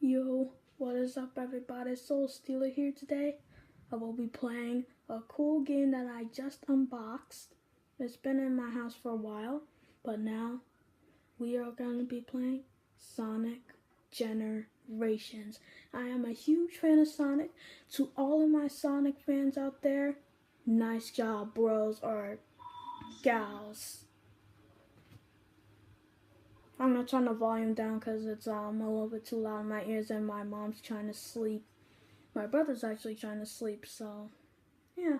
Yo, what is up everybody? Soul Stealer here today. I will be playing a cool game that I just unboxed. It's been in my house for a while, but now we are going to be playing Sonic Generations. I am a huge fan of Sonic. To all of my Sonic fans out there, nice job, bros or gals. I'm gonna turn the volume down because it's a little bit too loud in my ears, and my mom's trying to sleep. My brother's actually trying to sleep, so yeah.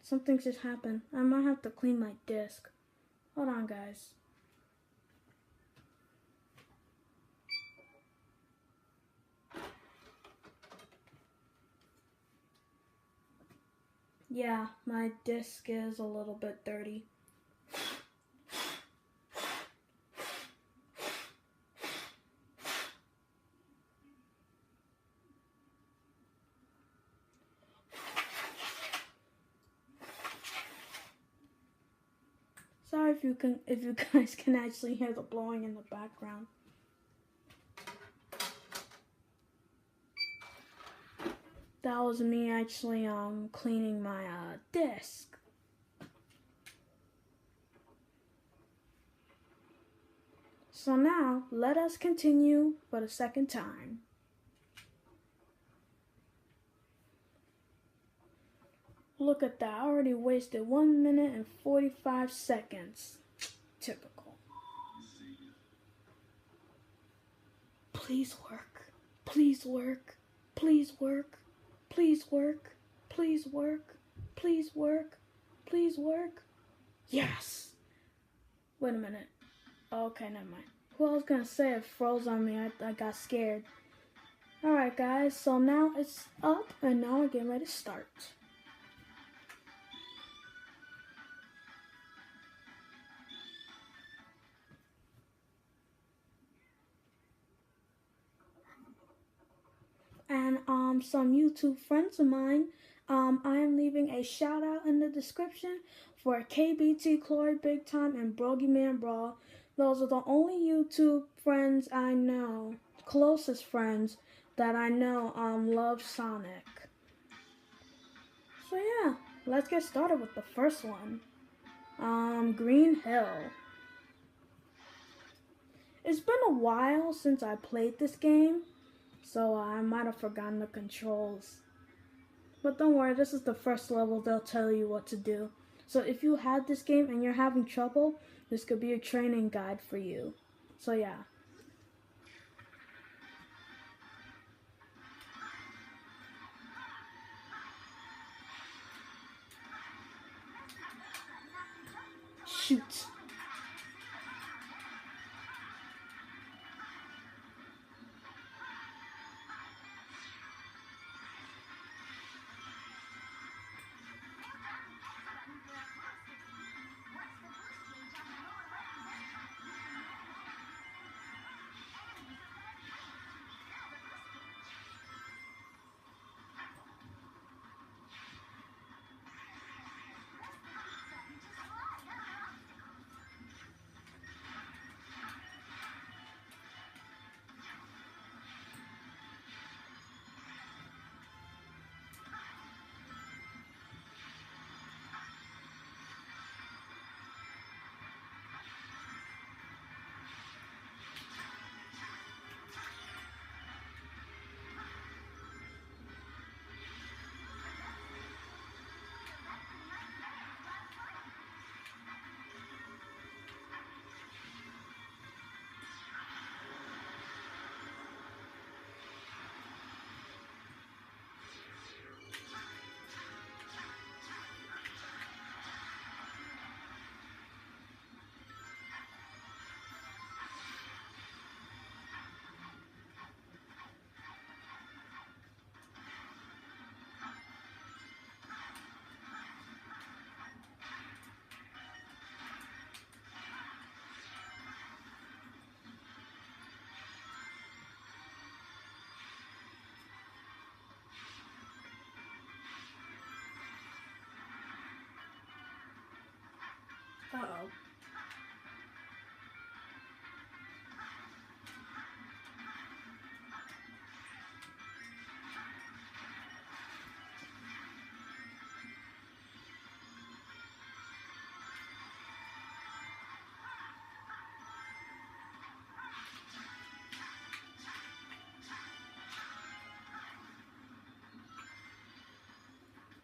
Something just happened. I might have to clean my disc. Hold on, guys. Yeah, my disc is a little bit dirty. Sorry if you guys can actually hear the blowing in the background. That was me actually cleaning my disc. So now let us continue for the second time. Look at that, I already wasted 1 minute and 45 seconds. Typical. Please work. Please work. Please work. Please work. Please work. Please work. Please work. Yes. Wait a minute. Okay, never mind. Who I was gonna say it froze on me. I got scared. Alright guys, so now it's up and now we're getting ready to start. And some YouTube friends of mine, I am leaving a shout out in the description for KBT Chloe Big Time and Brogeyman Brawl. Those are the only YouTube friends I know, closest friends that I know love Sonic. So yeah, let's get started with the first one. Green Hill. It's been a while since I played this game, so I might have forgotten the controls. But don't worry, this is the first level. They'll tell you what to do. So if you had this game and you're having trouble, this could be a training guide for you. So yeah. Shoot. Uh-oh.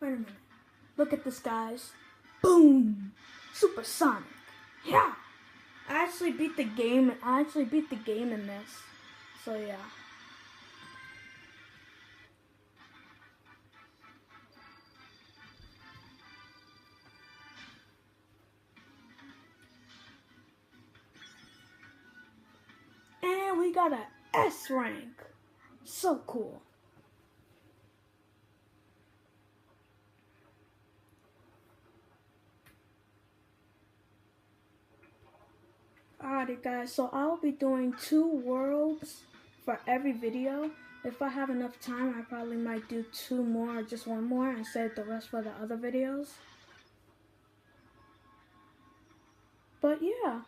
Wait a minute. Look at this, guys. Boom! Supersonic. Yeah! I actually beat the game in this. So yeah. And we got a S rank. So cool. Alrighty guys, so I'll be doing 2 worlds for every video. If I have enough time, I probably might do 2 more or just 1 more and save the rest for the other videos. But yeah.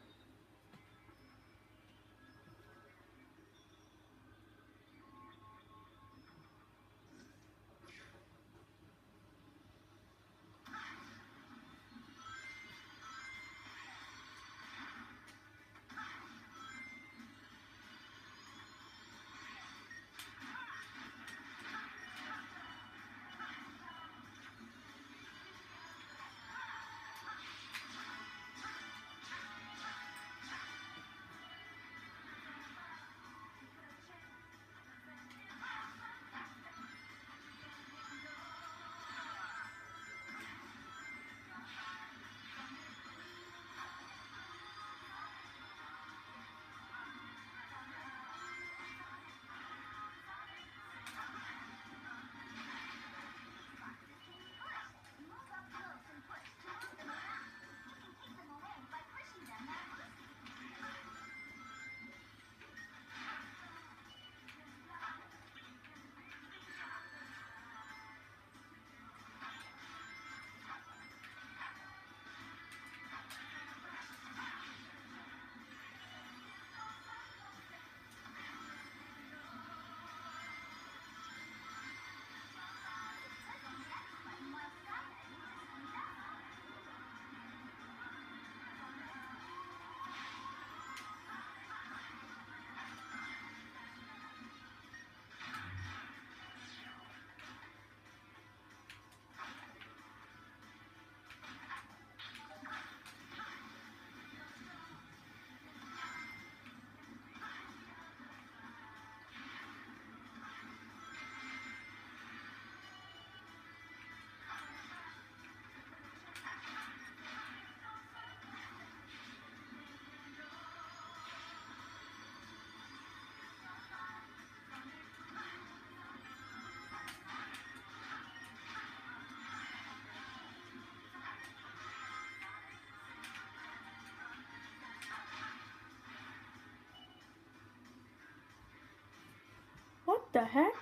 What the heck?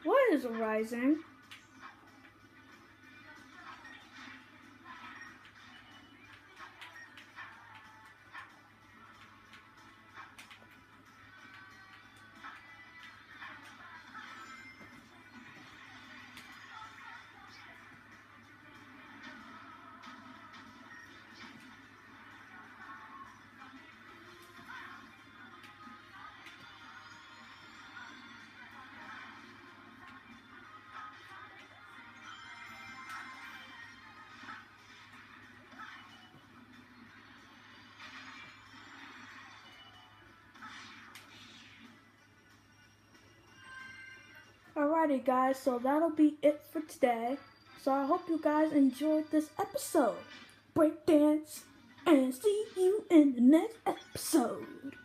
What is rising? Alrighty guys, so that'll be it for today. So I hope you guys enjoyed this episode. Breakdance, and see you in the next episode.